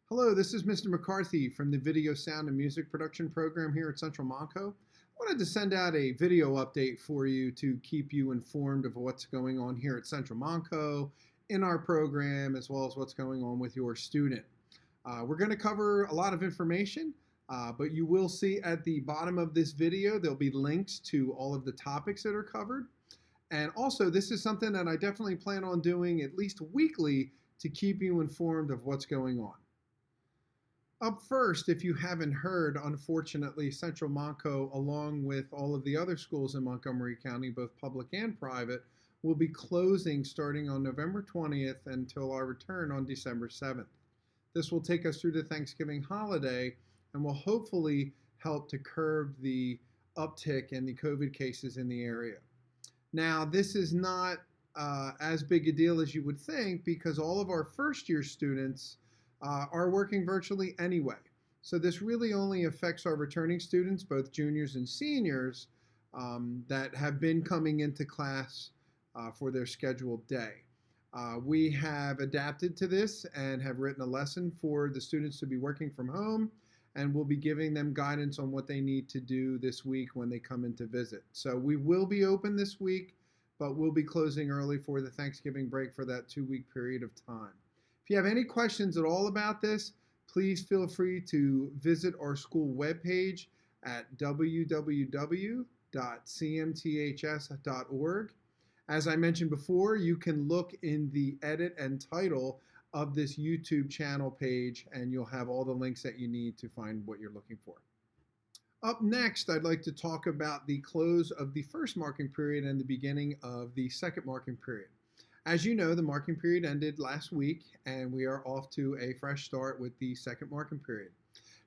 Hello, this is Mr. McCarthy from the Video Sound and Music Production Program here at Central Monco. I wanted to send out a video update for you to keep you informed of what's going on here at Central Monco in our program, as well as what's going on with your student. We're going to cover a lot of information, but you will see at the bottom of this video there'll be links to all of the topics that are covered. And also, this is something that I definitely plan on doing at least weekly to keep you informed of what's going on. Up first, if you haven't heard, unfortunately, Central Monco, along with all of the other schools in Montgomery County, both public and private, will be closing starting on November 20th until our return on December 7th. This will take us through the Thanksgiving holiday and will hopefully help to curb the uptick in the COVID cases in the area. Now, this is not as big a deal as you would think because all of our first-year students are working virtually anyway. So this really only affects our returning students, both juniors and seniors, that have been coming into class for their scheduled day. We have adapted to this and have written a lesson for the students to be working from home, and we'll be giving them guidance on what they need to do this week when they come in to visit. So we will be open this week, but we'll be closing early for the Thanksgiving break for that 2-week period of time. If you have any questions at all about this, please feel free to visit our school webpage at www.cmths.org. As I mentioned before, you can look in the edit and title of this YouTube channel page, and you'll have all the links that you need to find what you're looking for. Up next, I'd like to talk about the close of the first marking period and the beginning of the second marking period. As you know, the marking period ended last week, and we are off to a fresh start with the second marking period.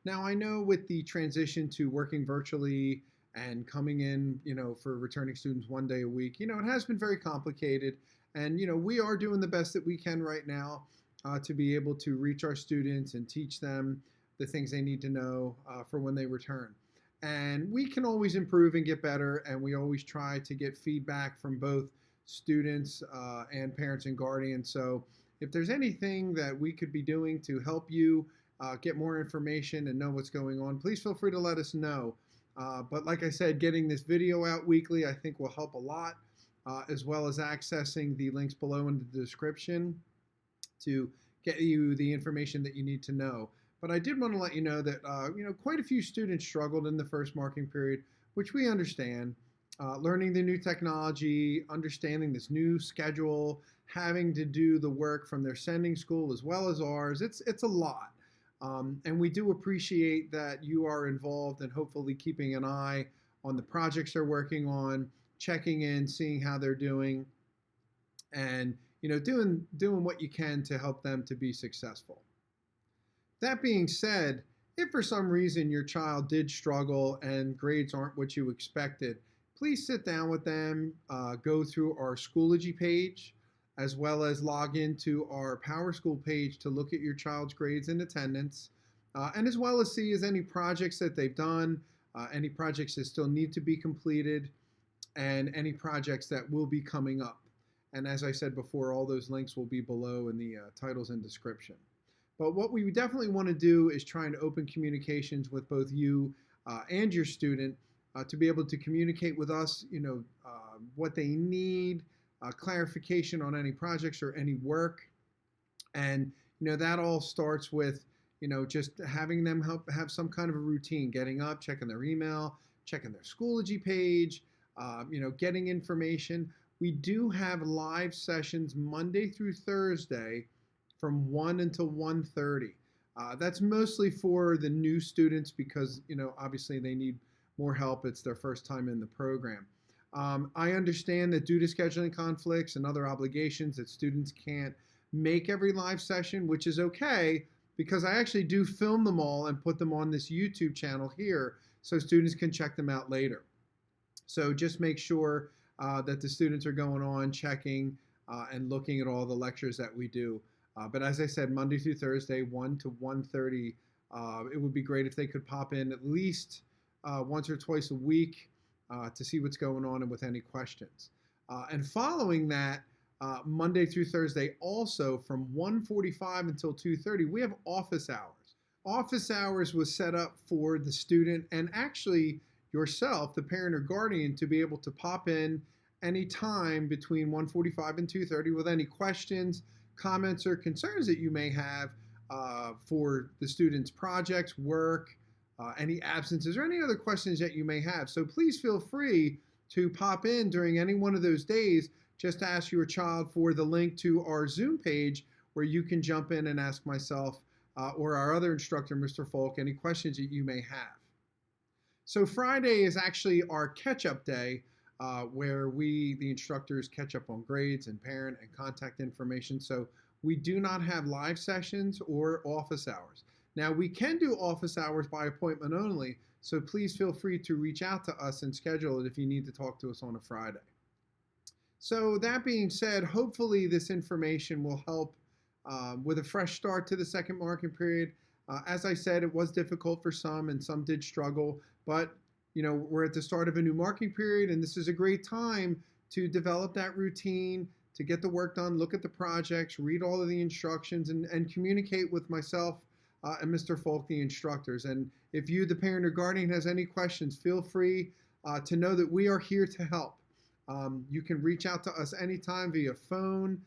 Now, I know with the transition to working virtually and coming in, for returning students 1 day a week, it has been very complicated. And, we are doing the best that we can right now to be able to reach our students and teach them the things they need to know for when they return. And we can always improve and get better, and we always try to get feedback from both students and parents and guardians. So if there's anything that we could be doing to help you get more information and know what's going on, please feel free to let us know. But like I said, getting this video out weekly I think will help a lot, as well as accessing the links below in the description to get you the information that you need to know. But I did want to let you know that quite a few students struggled in the first marking period, which we understand. Learning the new technology, understanding this new schedule, having to do the work from their sending school as well as ours, it's a lot. And we do appreciate that you are involved and hopefully keeping an eye on the projects they're working on, checking in, seeing how they're doing, and doing what you can to help them to be successful. That being said, if for some reason your child did struggle and grades aren't what you expected, please sit down with them, go through our Schoology page, as well as log into our PowerSchool page to look at your child's grades and attendance, and as well as see any projects that they've done, any projects that still need to be completed, and any projects that will be coming up. And as I said before, all those links will be below in the titles and description. But what we definitely want to do is try and open communications with both you and your student to be able to communicate with us, what they need, clarification on any projects or any work. And, that all starts with, just having them have some kind of a routine, getting up, checking their email, checking their Schoology page, getting information. We do have live sessions Monday through Thursday from 1 until 1:30. That's mostly for the new students because, obviously they need more help. It's their first time in the program. I understand that due to scheduling conflicts and other obligations that students can't make every live session, which is okay because I actually do film them all and put them on this YouTube channel here so students can check them out later. So just make sure that the students are going on, checking, and looking at all the lectures that we do. But as I said, Monday through Thursday, 1 to 1:30, it would be great if they could pop in at least once or twice a week to see what's going on and with any questions. And following that, Monday through Thursday also from 1:45 until 2:30, we have office hours. Office hours was set up for the student and actually yourself, the parent or guardian, to be able to pop in anytime between 1:45 and 2:30 with any questions, comments, or concerns that you may have for the student's projects, work, any absences, or any other questions that you may have. So please feel free to pop in during any one of those days. Just ask your child for the link to our Zoom page where you can jump in and ask myself or our other instructor, Mr. Folk, any questions that you may have. So Friday is actually our catch-up day where we, the instructors, catch up on grades and parent and contact information. So we do not have live sessions or office hours. Now we can do office hours by appointment only, so please feel free to reach out to us and schedule it if you need to talk to us on a Friday. So that being said, hopefully this information will help with a fresh start to the second marking period. As I said, it was difficult for some and some did struggle, but we're at the start of a new marking period and this is a great time to develop that routine, to get the work done, look at the projects, read all of the instructions, and communicate with myself and Mr. Folk, the instructors. And if you, the parent or guardian, has any questions, feel free to know that we are here to help. You can reach out to us anytime via phone,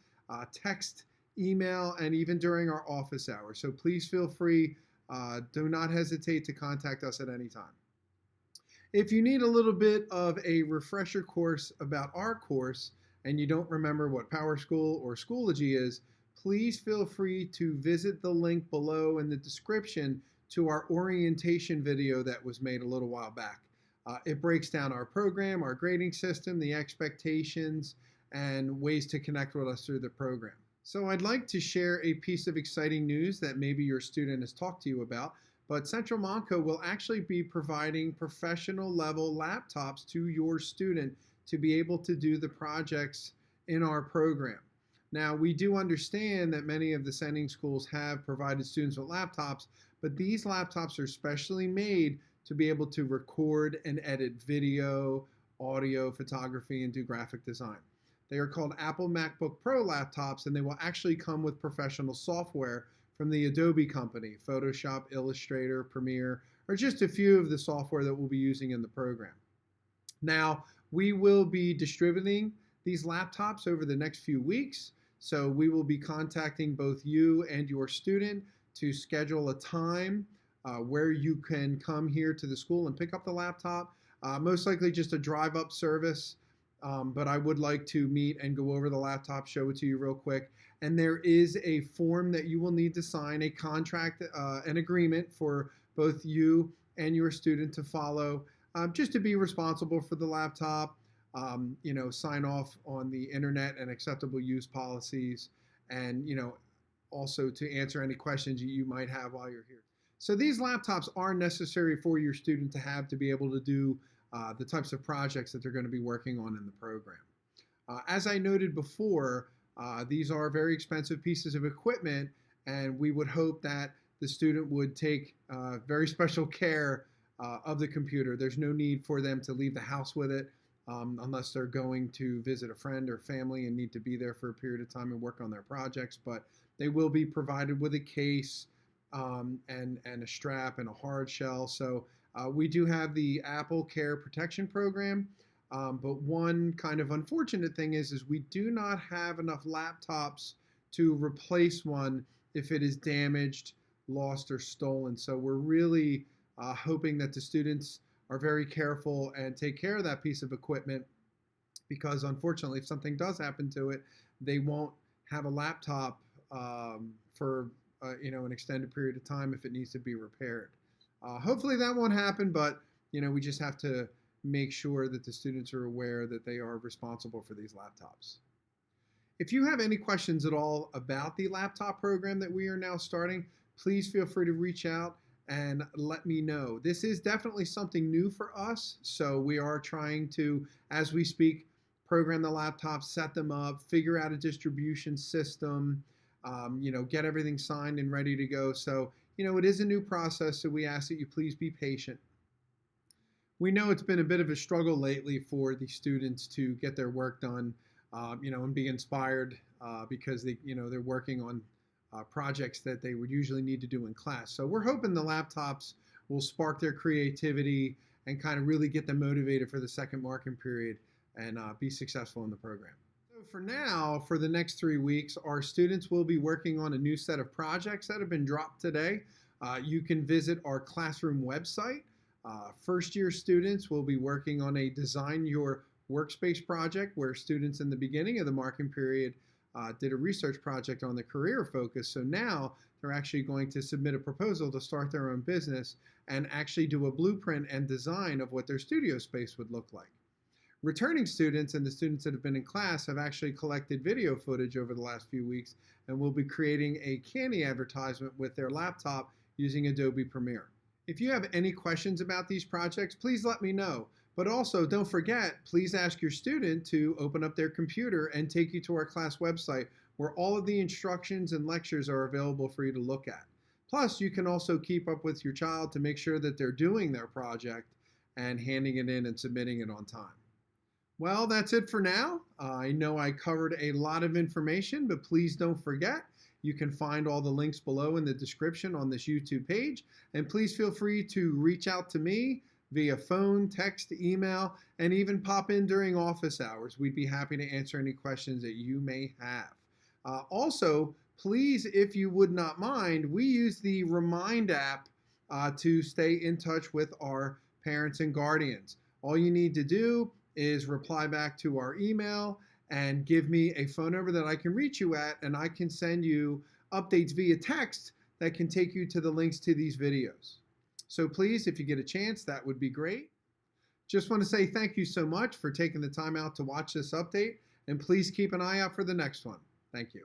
text, email, and even during our office hours. So please feel free. Do not hesitate to contact us at any time. If you need a little bit of a refresher course about our course and you don't remember what PowerSchool or Schoology is, please feel free to visit the link below in the description to our orientation video that was made a little while back. It breaks down our program, our grading system, the expectations, and ways to connect with us through the program. So I'd like to share a piece of exciting news that maybe your student has talked to you about, but Central Montco will actually be providing professional level laptops to your student to be able to do the projects in our program. Now, we do understand that many of the sending schools have provided students with laptops, but these laptops are specially made to be able to record and edit video, audio, photography, and do graphic design. They are called Apple MacBook Pro laptops, and they will actually come with professional software from the Adobe company, Photoshop, Illustrator, Premiere, or just a few of the software that we'll be using in the program. Now, we will be distributing these laptops over the next few weeks, so we will be contacting both you and your student to schedule a time where you can come here to the school and pick up the laptop. Most likely just a drive-up service, but I would like to meet and go over the laptop, show it to you real quick. And there is a form that you will need to sign, a contract, an agreement for both you and your student to follow, just to be responsible for the laptop, sign off on the internet and acceptable use policies, and also to answer any questions you might have while you're here. So these laptops are necessary for your student to have to be able to do the types of projects that they're going to be working on in the program. As I noted before, these are very expensive pieces of equipment, and we would hope that the student would take very special care of the computer. There's no need for them to leave the house with it unless they're going to visit a friend or family and need to be there for a period of time and work on their projects, but they will be provided with a case, and a strap and a hard shell. So we do have the Apple Care Protection Program, but one kind of unfortunate thing is we do not have enough laptops to replace one if it is damaged, lost, or stolen. So we're really hoping that the students are very careful and take care of that piece of equipment, because unfortunately if something does happen to it, they won't have a laptop for an extended period of time if it needs to be repaired. Hopefully that won't happen, but we just have to make sure that the students are aware that they are responsible for these laptops. If you have any questions at all about the laptop program that we are now starting, please feel free to reach out and let me know. This is definitely something new for us, so we are trying to, as we speak, program the laptops, set them up, figure out a distribution system, get everything signed and ready to go. So, it is a new process, so we ask that you please be patient. We know it's been a bit of a struggle lately for the students to get their work done. and be inspired because they're working on projects that they would usually need to do in class. So we're hoping the laptops will spark their creativity and kind of really get them motivated for the second marking period and be successful in the program. So for now, for the next 3 weeks, our students will be working on a new set of projects that have been dropped today. You can visit our classroom website. First year students will be working on a Design Your Workspace project where students in the beginning of the marking period did a research project on the career focus. So now they're actually going to submit a proposal to start their own business and actually do a blueprint and design of what their studio space would look like. Returning students and the students that have been in class have actually collected video footage over the last few weeks and will be creating a candy advertisement with their laptop using Adobe Premiere. If you have any questions about these projects, please let me know. But also, don't forget, please ask your student to open up their computer and take you to our class website where all of the instructions and lectures are available for you to look at. Plus, you can also keep up with your child to make sure that they're doing their project and handing it in and submitting it on time. Well, that's it for now. I know I covered a lot of information, but please don't forget, you can find all the links below in the description on this YouTube page. And please feel free to reach out to me via phone, text, email, and even pop in during office hours. We'd be happy to answer any questions that you may have. Also, please, if you would not mind, we use the Remind app to stay in touch with our parents and guardians. All you need to do is reply back to our email and give me a phone number that I can reach you at, and I can send you updates via text that can take you to the links to these videos. So please, if you get a chance, that would be great. Just want to say thank you so much for taking the time out to watch this update, and please keep an eye out for the next one. Thank you.